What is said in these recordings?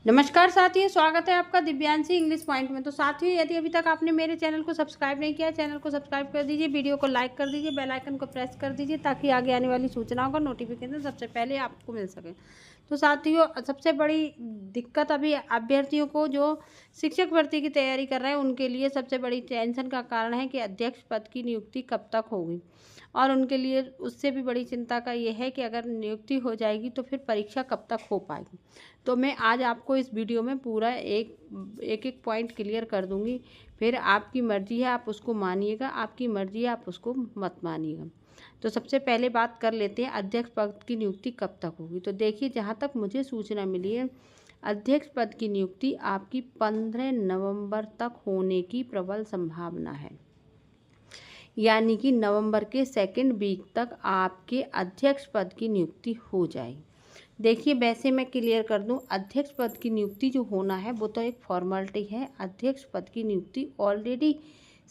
नमस्कार साथियों, स्वागत है आपका दिव्यांशी इंग्लिश पॉइंट में। तो साथियों, यदि अभी तक आपने मेरे चैनल को सब्सक्राइब नहीं किया है, चैनल को सब्सक्राइब कर दीजिए, वीडियो को लाइक कर दीजिए, बेल आइकन को प्रेस कर दीजिए ताकि आगे आने वाली सूचनाओं का नोटिफिकेशन सबसे पहले आपको मिल सके। तो साथियों, सबसे बड़ी दिक्कत अभी अभ्यर्थियों को जो शिक्षक भर्ती की तैयारी कर रहे हैं उनके लिए सबसे बड़ी टेंशन का कारण है कि अध्यक्ष पद की नियुक्ति कब तक होगी। और उनके लिए उससे भी बड़ी चिंता का ये है कि अगर नियुक्ति हो जाएगी तो फिर परीक्षा कब तक हो पाएगी। तो मैं आज आपको इस वीडियो में पूरा एक पॉइंट क्लियर कर दूंगी। फिर आपकी मर्ज़ी है, आप उसको मानिएगा, आपकी मर्ज़ी है, आप उसको मत मानिएगा। तो सबसे पहले बात कर लेते हैं अध्यक्ष पद की नियुक्ति कब तक होगी। तो देखिए, जहाँ तक मुझे सूचना मिली है, अध्यक्ष पद की नियुक्ति आपकी 15 नवंबर तक होने की प्रबल संभावना है। यानी कि नवंबर के सेकेंड वीक तक आपके अध्यक्ष पद की नियुक्ति हो जाएगी। देखिए, वैसे मैं क्लियर कर दूं, अध्यक्ष पद की नियुक्ति जो होना है वो तो एक फॉर्मेलिटी है। अध्यक्ष पद की नियुक्ति ऑलरेडी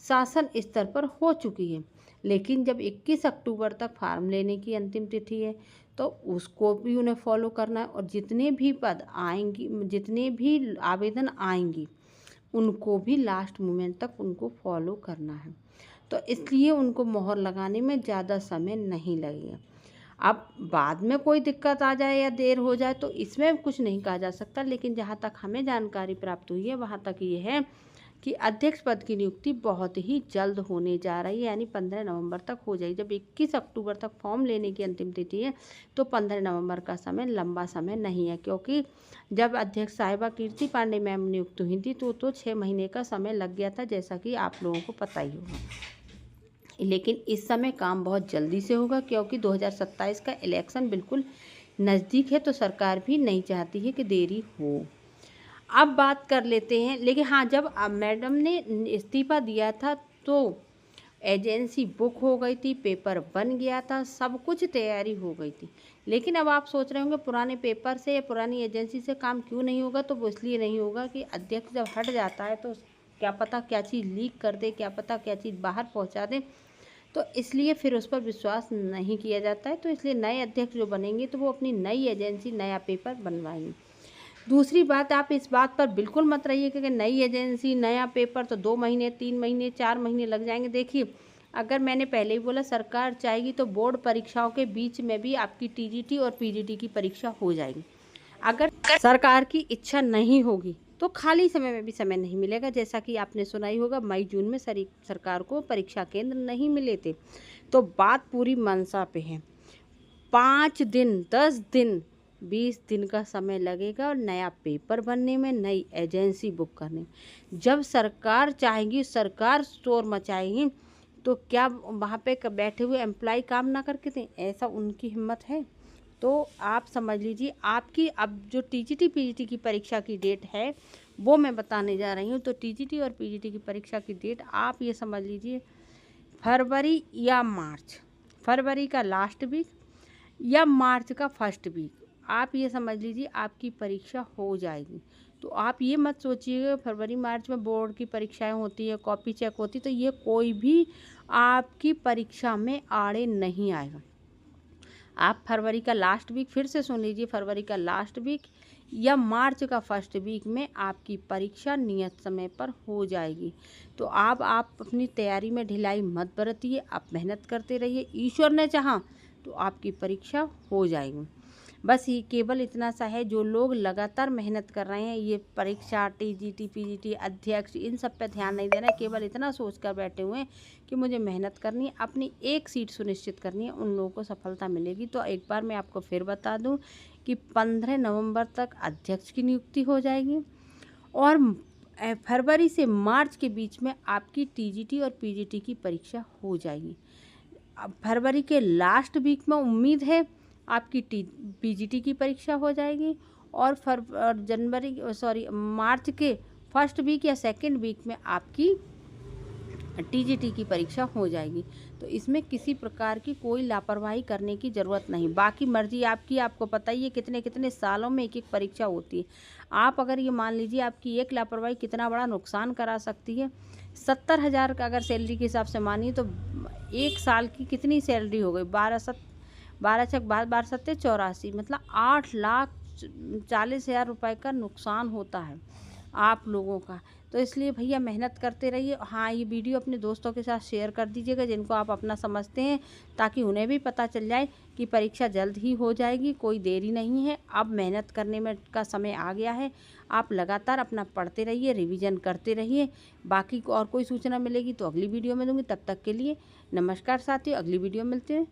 शासन स्तर पर हो चुकी है, लेकिन जब 21 अक्टूबर तक फार्म लेने की अंतिम तिथि है तो उसको भी उन्हें फॉलो करना है। और जितने भी पद आएंगी, जितने भी आवेदन आएंगी, उनको भी लास्ट मोमेंट तक उनको फॉलो करना है। तो इसलिए उनको मोहर लगाने में ज़्यादा समय नहीं लगेगा। अब बाद में कोई दिक्कत आ जाए या देर हो जाए तो इसमें कुछ नहीं कहा जा सकता, लेकिन जहाँ तक हमें जानकारी प्राप्त हुई है वहाँ तक ये है कि अध्यक्ष पद की नियुक्ति बहुत ही जल्द होने जा रही है, यानी 15 नवंबर तक हो जाएगी। जब 21 अक्टूबर तक फॉर्म लेने की अंतिम तिथि है तो 15 नवंबर का समय लंबा समय नहीं है, क्योंकि जब अध्यक्ष साहिबा कीर्ति पांडे मैम नियुक्त हुई थी तो 6 महीने का समय लग गया था, जैसा कि आप लोगों को पता ही होगा। लेकिन इस समय काम बहुत जल्दी से होगा, क्योंकि 2027 का इलेक्शन बिल्कुल नज़दीक है, तो सरकार भी नहीं चाहती है कि देरी हो। अब बात कर लेते हैं, लेकिन हाँ, जब मैडम ने इस्तीफा दिया था तो एजेंसी बुक हो गई थी, पेपर बन गया था, सब कुछ तैयारी हो गई थी। लेकिन अब आप सोच रहे होंगे पुराने पेपर से या पुरानी एजेंसी से काम क्यों नहीं होगा। तो वो इसलिए नहीं होगा कि अध्यक्ष जब हट जाता है तो क्या पता क्या चीज़ लीक कर दे, क्या पता क्या चीज़ बाहर पहुंचा दे, तो इसलिए फिर उस पर विश्वास नहीं किया जाता है। तो इसलिए नए अध्यक्ष जो बनेंगे तो वो अपनी नई एजेंसी नया पेपर बनवाएंगे। दूसरी बात, आप इस बात पर बिल्कुल मत रहिए कि नई एजेंसी नया पेपर तो 2 महीने 3 महीने 4 महीने लग जाएंगे। देखिए, अगर मैंने पहले ही बोला, सरकार चाहेगी तो बोर्ड परीक्षाओं के बीच में भी आपकी टीजीटी और पीजीटी की परीक्षा हो जाएगी। अगर सरकार की इच्छा नहीं होगी तो खाली समय में भी समय नहीं मिलेगा। जैसा कि आपने सुना ही होगा, मई जून में सरकार को परीक्षा केंद्र नहीं मिले थे। तो बात पूरी मंशा पे है। 5 दिन 10 दिन 20 दिन का समय लगेगा और नया पेपर बनने में, नई एजेंसी बुक करने में। जब सरकार चाहेगी, सरकार शोर मचाएगी, तो क्या वहाँ पे बैठे हुए एम्प्लॉय काम ना करके दें? ऐसा उनकी हिम्मत है? तो आप समझ लीजिए, आपकी अब जो टीजीटी पीजीटी की परीक्षा की डेट है वो मैं बताने जा रही हूँ। तो टीजीटी और पीजीटी की परीक्षा की डेट आप ये समझ लीजिए, फरवरी या मार्च, फरवरी का लास्ट वीक या मार्च का फर्स्ट वीक, आप ये समझ लीजिए आपकी परीक्षा हो जाएगी। तो आप ये मत सोचिएगा फरवरी मार्च में बोर्ड की परीक्षाएं होती है, कॉपी चेक होती, तो ये कोई भी आपकी परीक्षा में आड़े नहीं आएगा। आप फरवरी का लास्ट वीक, फिर से सुन लीजिए, फरवरी का लास्ट वीक या मार्च का फर्स्ट वीक में आपकी परीक्षा नियत समय पर हो जाएगी। तो आप अपनी तैयारी में ढिलाई मत बरतिए, आप मेहनत करते रहिए। ईश्वर ने चाहा तो आपकी परीक्षा हो जाएगी। बस ये केवल इतना सा है, जो लोग लगातार मेहनत कर रहे हैं, ये परीक्षा टीजीटी पीजीटी अध्यक्ष इन सब पे ध्यान नहीं देना है, केवल इतना सोच कर बैठे हुए हैं कि मुझे मेहनत करनी है, अपनी एक सीट सुनिश्चित करनी है, उन लोगों को सफलता मिलेगी। तो एक बार मैं आपको फिर बता दूं कि 15 नवंबर तक अध्यक्ष की नियुक्ति हो जाएगी और फरवरी से मार्च के बीच में आपकी टीजीटी और पीजीटी की परीक्षा हो जाएगी। अब फरवरी के लास्ट वीक में उम्मीद है आपकी पीजीटी की परीक्षा हो जाएगी और मार्च के फर्स्ट वीक या सेकेंड वीक में आपकी टीजीटी की परीक्षा हो जाएगी। तो इसमें किसी प्रकार की कोई लापरवाही करने की ज़रूरत नहीं। बाकी मर्जी आपकी, आपको पता ही है कितने कितने सालों में एक एक परीक्षा होती है। आप अगर ये मान लीजिए आपकी एक लापरवाही कितना बड़ा नुकसान करा सकती है। 70,000 का अगर सैलरी के हिसाब से मानिए तो एक साल की कितनी सैलरी हो गई, 12 छक 12 12 सत्ते 84, मतलब 40,000 रुपये का नुकसान होता है आप लोगों का। तो इसलिए भैया मेहनत करते रहिए। हाँ, ये वीडियो अपने दोस्तों के साथ शेयर कर दीजिएगा जिनको आप अपना समझते हैं, ताकि उन्हें भी पता चल जाए कि परीक्षा जल्द ही हो जाएगी, कोई देरी नहीं है। अब मेहनत करने में का समय आ गया है। आप लगातार अपना पढ़ते रहिए, रिवीजन करते रहिए। बाकी को और कोई सूचना मिलेगी तो अगली वीडियो में दूँगी। तब तक के लिए नमस्कार साथियों, अगली वीडियो में मिलते हैं।